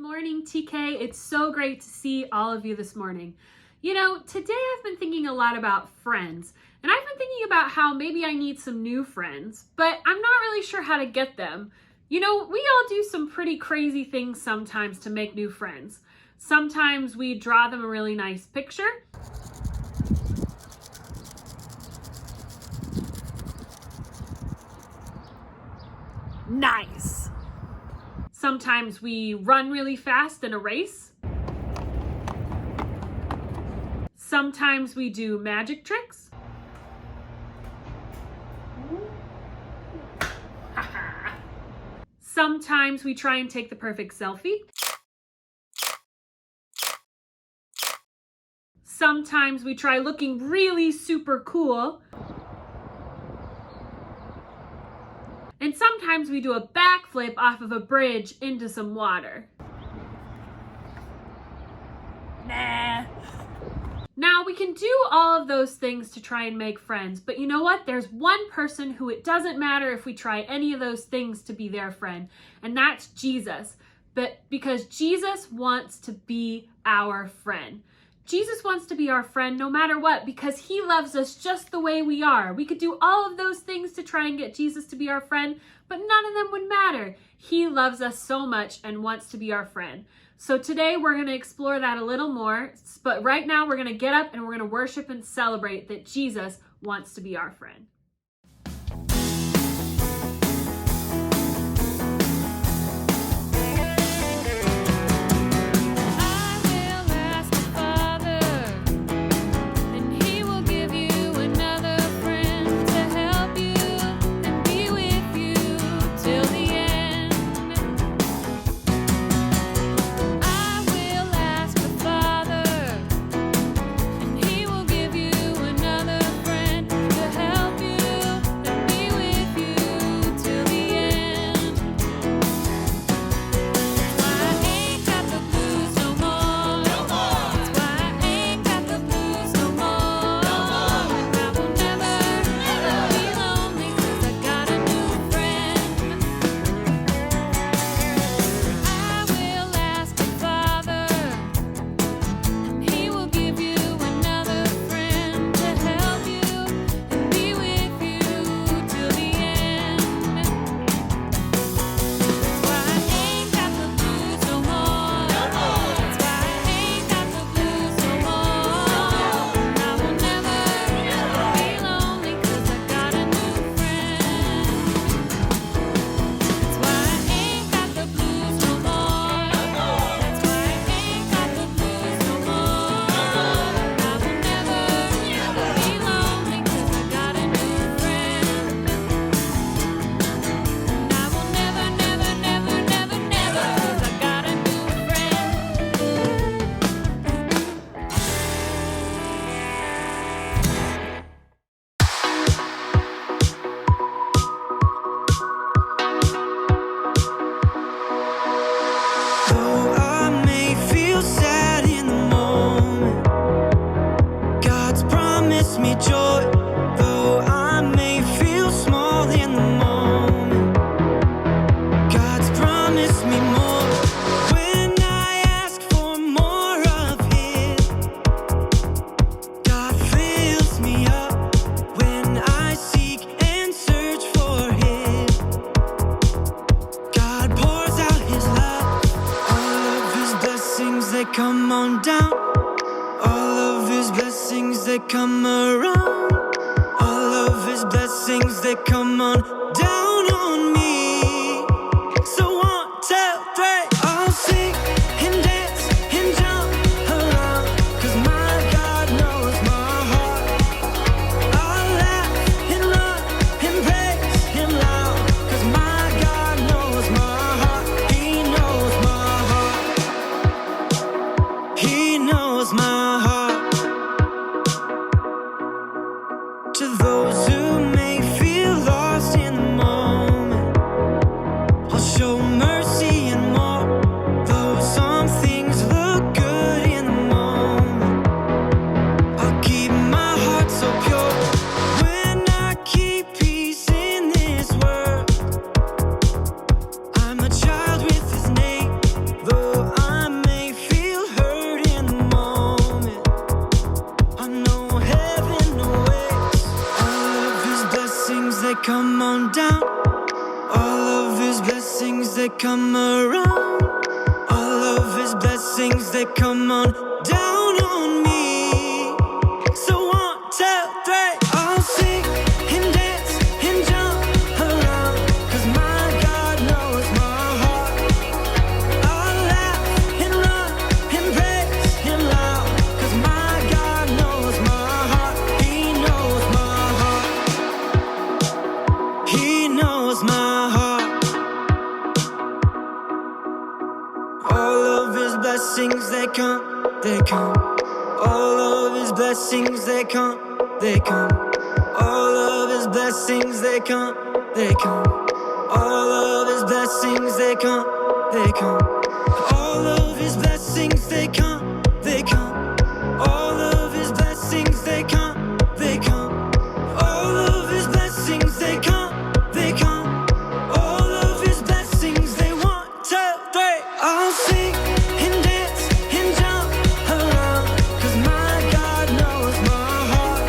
morning, TK. It's so great to see all of you this morning. You know, today I've been thinking a lot about friends, and I've been thinking about how maybe I need some new friends, but I'm not really sure how to get them. You know, we all do some pretty crazy things sometimes to make new friends. Sometimes we draw them a really nice picture. Nice. Sometimes we run really fast in a race. Sometimes we do magic tricks. Sometimes we try and take the perfect selfie. Sometimes we try looking really super cool. And sometimes we do a backflip off of a bridge into some water. Nah. Now, we can do all of those things to try and make friends, but you know what? There's one person who it doesn't matter if we try any of those things to be their friend, and that's Jesus. But because Jesus wants to be our friend. Jesus wants to be our friend no matter what, because he loves us just the way we are. We could do all of those things to try and get Jesus to be our friend, but none of them would matter. He loves us so much and wants to be our friend. So today we're going to explore that a little more, but right now we're going to get up and we're going to worship and celebrate that Jesus wants to be our friend. Come on down, all of his blessings that come around, all of his blessings that come on down on me. So 1, 2, 3, I'll sing and dance and jump around, 'cause my God knows my heart. I'll laugh and run and praise him loud, 'cause my God knows my heart. He knows my heart. He knows my heart. To those who may feel lost in the moment, come around. All of his blessings, they come on down on me. So 1, 2, 3, I'll sing and dance and jump around, 'cause my God knows my heart. I'll laugh and run and praise him loud, 'cause my God knows my heart. He knows my heart. He knows my heart. All of his blessings, they come, they come. All of his blessings, they come, they come. All of his blessings, they come, they come. All of his blessings, they come, they come. All of his blessings, they come, they come. All of his blessings, they come, they come. All of his blessings, they come, they come. All of his blessings, they 1, 2, 3. I'll sing and dance and jump around, 'cause my God knows my heart.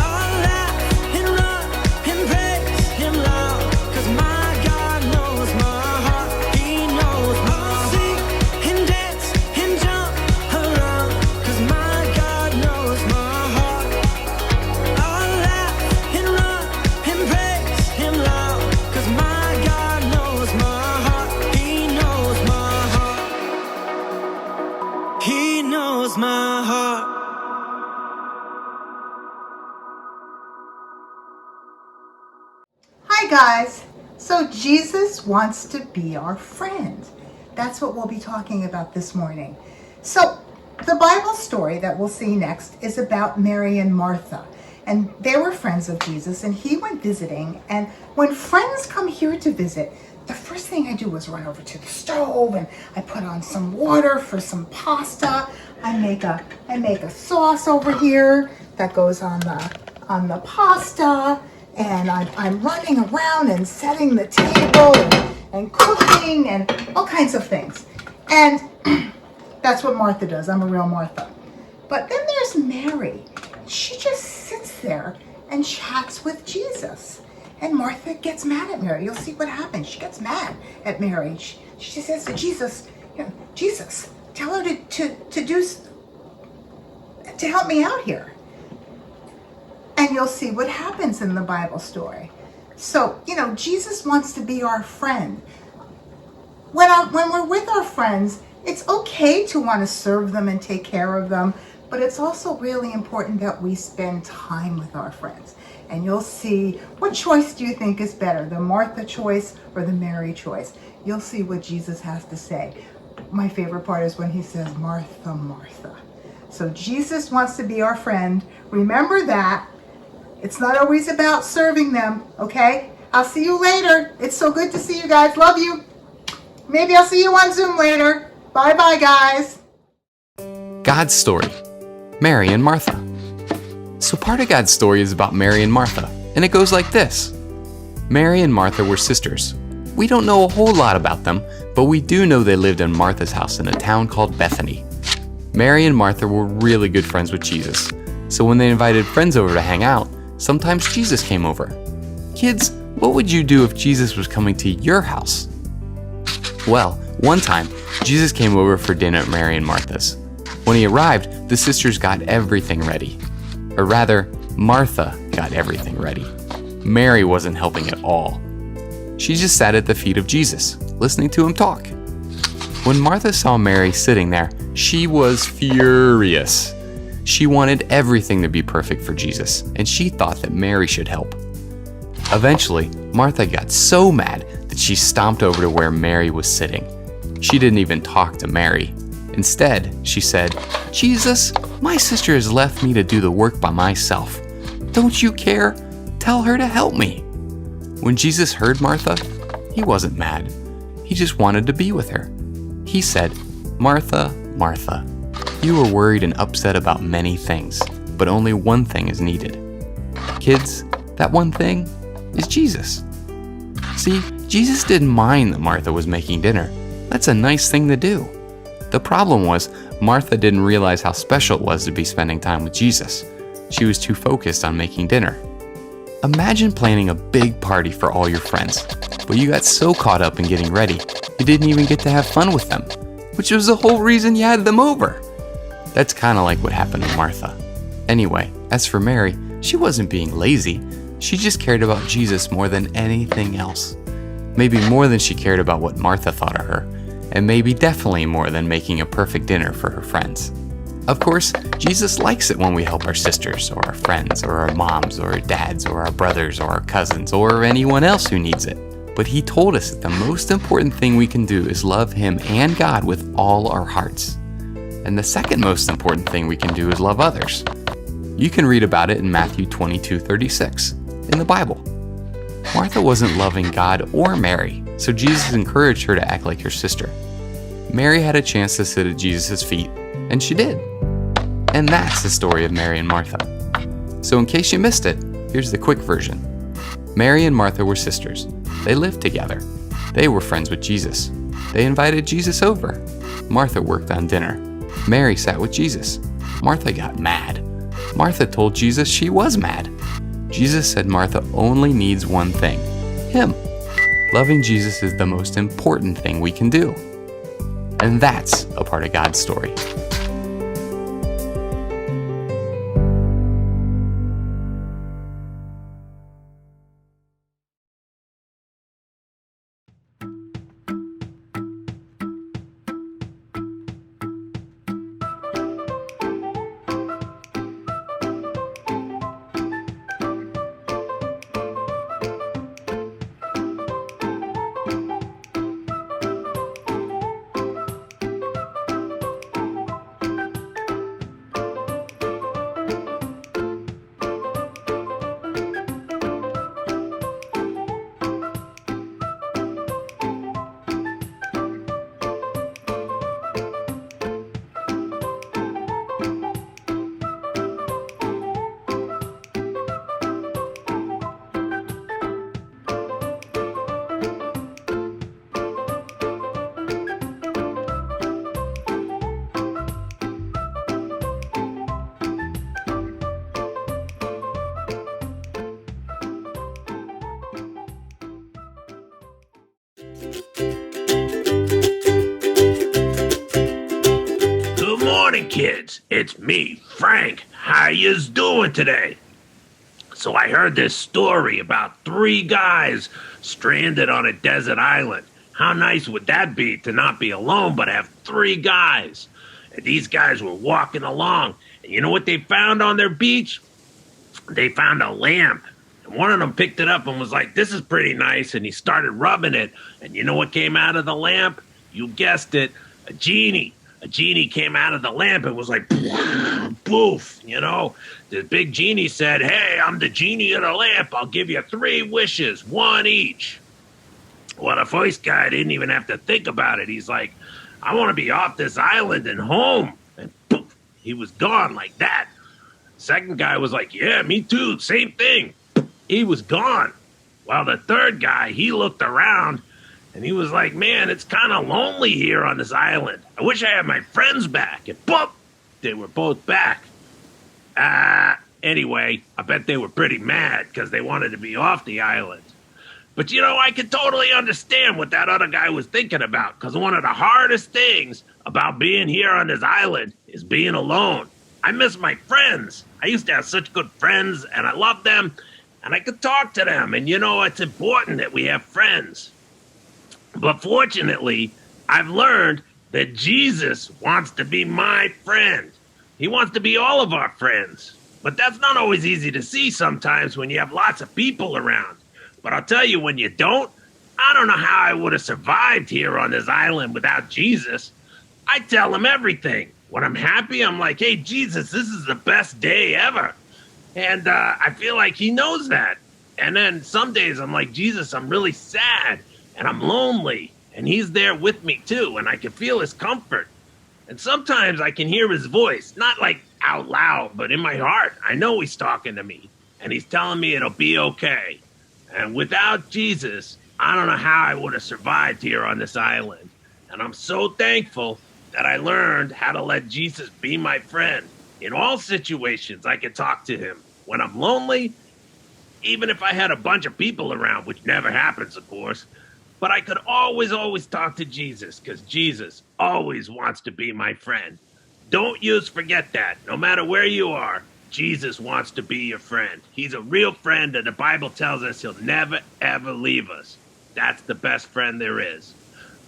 I'll laugh and run and praise him loud, 'cause my God knows my heart. He knows my heart. I'll sing and dance and jump around, 'cause my God knows my heart. I'll laugh and run and praise him loud, 'cause my God knows my heart. He knows my heart. He knows my heart. Hi guys! So Jesus wants to be our friend. That's what we'll be talking about this morning. So the Bible story that we'll see next is about Mary and Martha. And they were friends of Jesus and he went visiting. And when friends come here to visit, the first thing I do is run over to the stove and I put on some water for some pasta. I make a sauce over here that goes on the pasta. And I'm running around and setting the table and cooking and all kinds of things. And that's what Martha does. I'm a real Martha. But then there's Mary. She just sits there and chats with Jesus. And Martha gets mad at Mary. You'll see what happens. She gets mad at Mary. She says to Jesus, Jesus, tell her to help me out here. And you'll see what happens in the Bible story. So, Jesus wants to be our friend. When we're with our friends, it's okay to want to serve them and take care of them, but it's also really important that we spend time with our friends. And you'll see, what choice do you think is better, the Martha choice or the Mary choice? You'll see what Jesus has to say. My favorite part is when he says, Martha, Martha. So Jesus wants to be our friend. Remember that. It's not always about serving them, okay? I'll see you later. It's so good to see you guys. Love you. Maybe I'll see you on Zoom later. Bye-bye, guys. God's story, Mary and Martha. So part of God's story is about Mary and Martha, and it goes like this. Mary and Martha were sisters. We don't know a whole lot about them, but we do know they lived in Martha's house in a town called Bethany. Mary and Martha were really good friends with Jesus, so when they invited friends over to hang out, sometimes Jesus came over. Kids, what would you do if Jesus was coming to your house? Well, one time, Jesus came over for dinner at Mary and Martha's. When he arrived, the sisters got everything ready. Or rather, Martha got everything ready. Mary wasn't helping at all. She just sat at the feet of Jesus, listening to him talk. When Martha saw Mary sitting there, she was furious. She wanted everything to be perfect for Jesus, and she thought that Mary should help. Eventually, Martha got so mad that she stomped over to where Mary was sitting. She didn't even talk to Mary. Instead, she said, Jesus, my sister has left me to do the work by myself. Don't you care? Tell her to help me. When Jesus heard Martha, he wasn't mad. He just wanted to be with her. He said, Martha, Martha, you are worried and upset about many things, but only one thing is needed. Kids, that one thing is Jesus. See, Jesus didn't mind that Martha was making dinner. That's a nice thing to do. The problem was, Martha didn't realize how special it was to be spending time with Jesus. She was too focused on making dinner. Imagine planning a big party for all your friends, but you got so caught up in getting ready, you didn't even get to have fun with them, which was the whole reason you had them over. That's kind of like what happened to Martha. Anyway, as for Mary, she wasn't being lazy. She just cared about Jesus more than anything else. Maybe more than she cared about what Martha thought of her, and maybe definitely more than making a perfect dinner for her friends. Of course, Jesus likes it when we help our sisters, or our friends, or our moms, or our dads, or our brothers, or our cousins, or anyone else who needs it. But he told us that the most important thing we can do is love him and God with all our hearts. And the second most important thing we can do is love others. You can read about it in Matthew 22:36 in the Bible. Martha wasn't loving God or Mary, so Jesus encouraged her to act like her sister. Mary had a chance to sit at Jesus' feet, and she did. And that's the story of Mary and Martha. So in case you missed it, here's the quick version. Mary and Martha were sisters. They lived together. They were friends with Jesus. They invited Jesus over. Martha worked on dinner. Mary sat with Jesus. Martha got mad. Martha told Jesus she was mad. Jesus said Martha only needs one thing, him. Loving Jesus is the most important thing we can do. And that's a part of God's story. Good morning, kids. It's me, Frank. How yous doing today? So I heard this story about 3 guys stranded on a desert island. How nice would that be to not be alone but have 3 guys? And these guys were walking along, and you know what they found on their beach? They found a lamp. And one of them picked it up and was like, this is pretty nice, and he started rubbing it. And you know what came out of the lamp? You guessed it, a genie. A genie came out of the lamp and was like, poof, you know. The big genie said, hey, I'm the genie of the lamp. I'll give you 3 wishes, 1 each. Well, the first guy didn't even have to think about it. He's like, I want to be off this island and home. And poof, he was gone like that. Second guy was like, yeah, me too, same thing. He was gone. Well, the third guy, he looked around and he was like, man, it's kind of lonely here on this island. I wish I had my friends back. And boop, they were both back. Anyway, I bet they were pretty mad because they wanted to be off the island. But, you know, I could totally understand what that other guy was thinking about, because one of the hardest things about being here on this island is being alone. I miss my friends. I used to have such good friends, and I loved them, and I could talk to them. And, you know, it's important that we have friends. But fortunately, I've learned that Jesus wants to be my friend. He wants to be all of our friends. But that's not always easy to see sometimes when you have lots of people around. But I'll tell you, when you don't, I don't know how I would have survived here on this island without Jesus. I tell him everything. When I'm happy, I'm like, hey, Jesus, this is the best day ever. And I feel like he knows that. And then some days I'm like, Jesus, I'm really sad and I'm lonely. And he's there with me too. And I can feel his comfort. And sometimes I can hear his voice, not like out loud, but in my heart. I know he's talking to me. And he's telling me it'll be okay. And without Jesus, I don't know how I would have survived here on this island. And I'm so thankful that I learned how to let Jesus be my friend. In all situations, I can talk to him. When I'm lonely, even if I had a bunch of people around, which never happens, of course. But I could always talk to Jesus, because Jesus always wants to be my friend. Don't you forget that. No matter where you are, Jesus wants to be your friend. He's a real friend, and the Bible tells us he'll never, ever leave us. That's the best friend there is.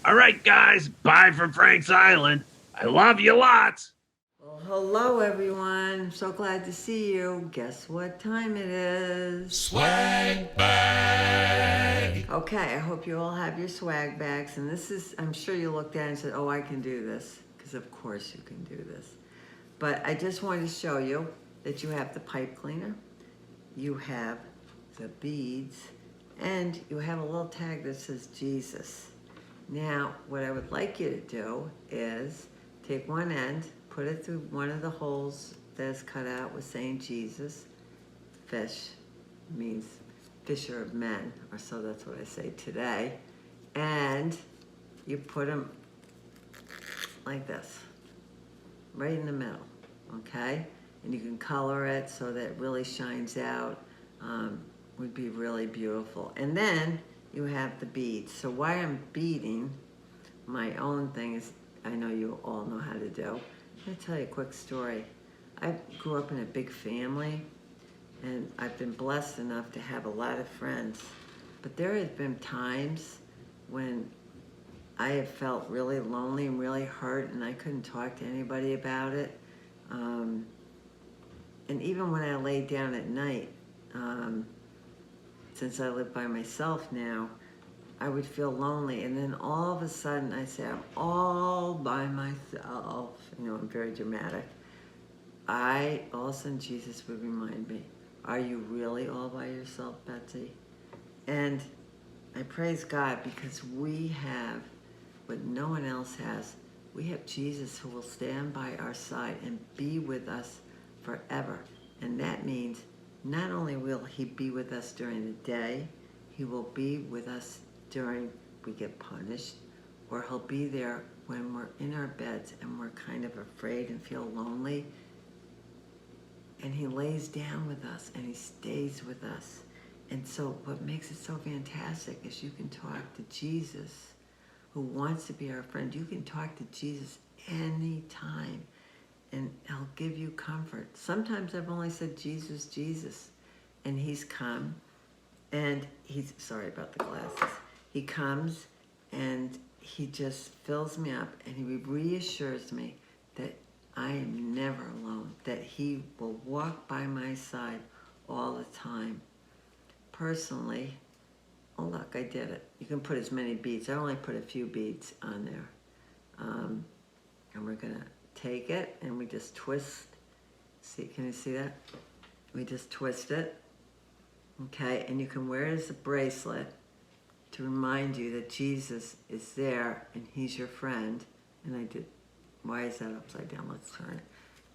All right, guys, bye from Frank's Island. I love you lots. Well, hello, everyone. I'm so glad to see you. Guess what time it is? Swag bag. Okay, I hope you all have your swag bags. And this is, I'm sure you looked at it and said, oh, I can do this. Because of course you can do this. But I just wanted to show you that you have the pipe cleaner, you have the beads, and you have a little tag that says Jesus. Now, what I would like you to do is take one end, put it through one of the holes that's cut out with saying Jesus. Fish means fisher of men, or so that's what I say today. And you put them like this, right in the middle, okay? And you can color it so that it really shines out. Would be really beautiful. And then you have the beads. So why I'm beading my own thing is, I know you all know how to do. I'm gonna tell you a quick story. I grew up in a big family, and I've been blessed enough to have a lot of friends. But there have been times when I have felt really lonely and really hurt, and I couldn't talk to anybody about it. And even when I lay down at night, since I live by myself now, I would feel lonely. And then all of a sudden I say, I'm all by myself. You know, I'm very dramatic. All of a sudden Jesus would remind me, are you really all by yourself, Betsy? And I praise God because we have what no one else has. We have Jesus who will stand by our side and be with us forever. And that means not only will he be with us during the day, he will be with us during we get punished, or he'll be there when we're in our beds and we're kind of afraid and feel lonely. And he lays down with us and he stays with us. And so what makes it so fantastic is you can talk to Jesus, who wants to be our friend. You can talk to Jesus anytime, and he'll give you comfort. Sometimes I've only said, Jesus, Jesus, and he's come, and he's, sorry about the glasses. He comes, and he just fills me up, and he reassures me that I am never alone, that he will walk by my side all the time. Personally, oh look, I did it. You can put as many beads. I only put a few beads on there. And we're gonna take it and we just twist. See, can you see that? We just twist it, okay? And you can wear it as a bracelet to remind you that Jesus is there and he's your friend. And I did, why is that upside down? Let's turn it.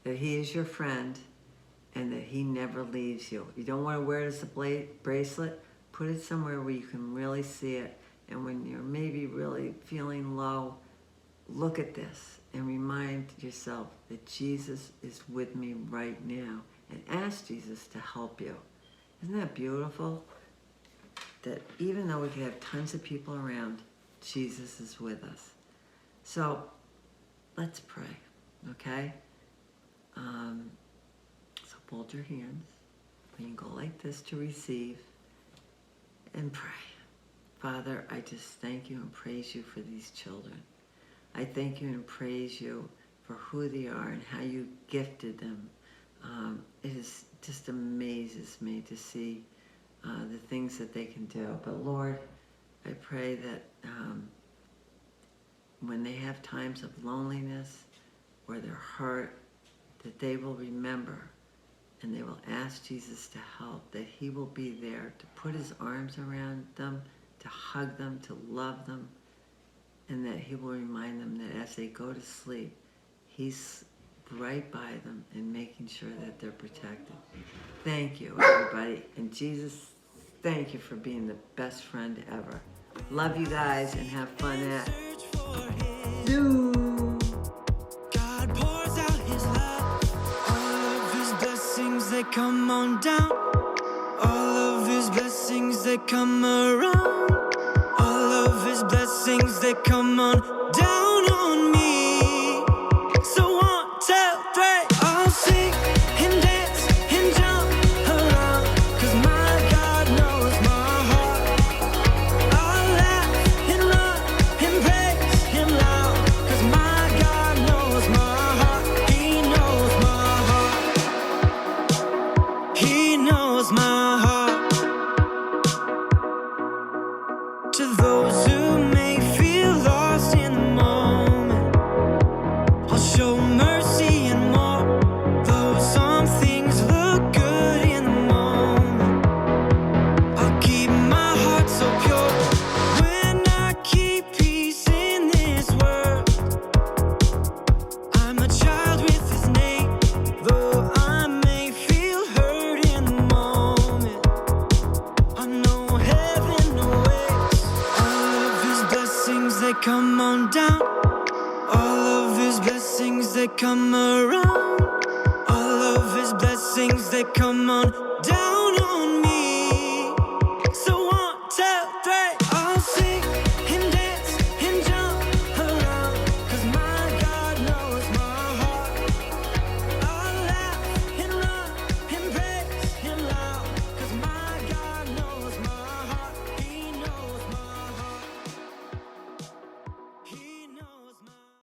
That he is your friend and that he never leaves you. You don't wanna wear it as a bracelet, put it somewhere where you can really see it. And when you're maybe really feeling low, look at this and remind yourself that Jesus is with me right now, and ask Jesus to help you. Isn't that beautiful? That even though we could have tons of people around, Jesus is with us. So let's pray, okay? So fold your hands. You can go like this to receive and pray. Father, I just thank you and praise you for these children. I thank you and praise you for who they are and how you gifted them. It just amazes me to see the things that they can do. But Lord, I pray that when they have times of loneliness or they're hurt, that they will remember and they will ask Jesus to help, that he will be there to put his arms around them, to hug them, to love them, and that he will remind them that as they go to sleep, he's right by them and making sure that they're protected. Thank you, everybody. And Jesus, thank you for being the best friend ever. Love you guys and have fun at Zoo. God pours out his love, all of his blessings that come on down, all of that come around. All of his blessings that come on down on me. So 1, 2, 3, I'll sing and dance and jump around, 'cause my God knows my heart. I'll laugh and run and praise him loud, 'cause my God knows my heart. He knows my heart. He knows my heart. To those who may feel lost in the moment, I'll show mercy and more. Though some things look good in the moment, I'll keep my heart so pure. When I keep peace in this world, I'm a child with his name. Though I may feel hurt in the moment, I know heaven awaits. All of his blessings that come on down. All of his blessings that come around. All of his blessings that come on down.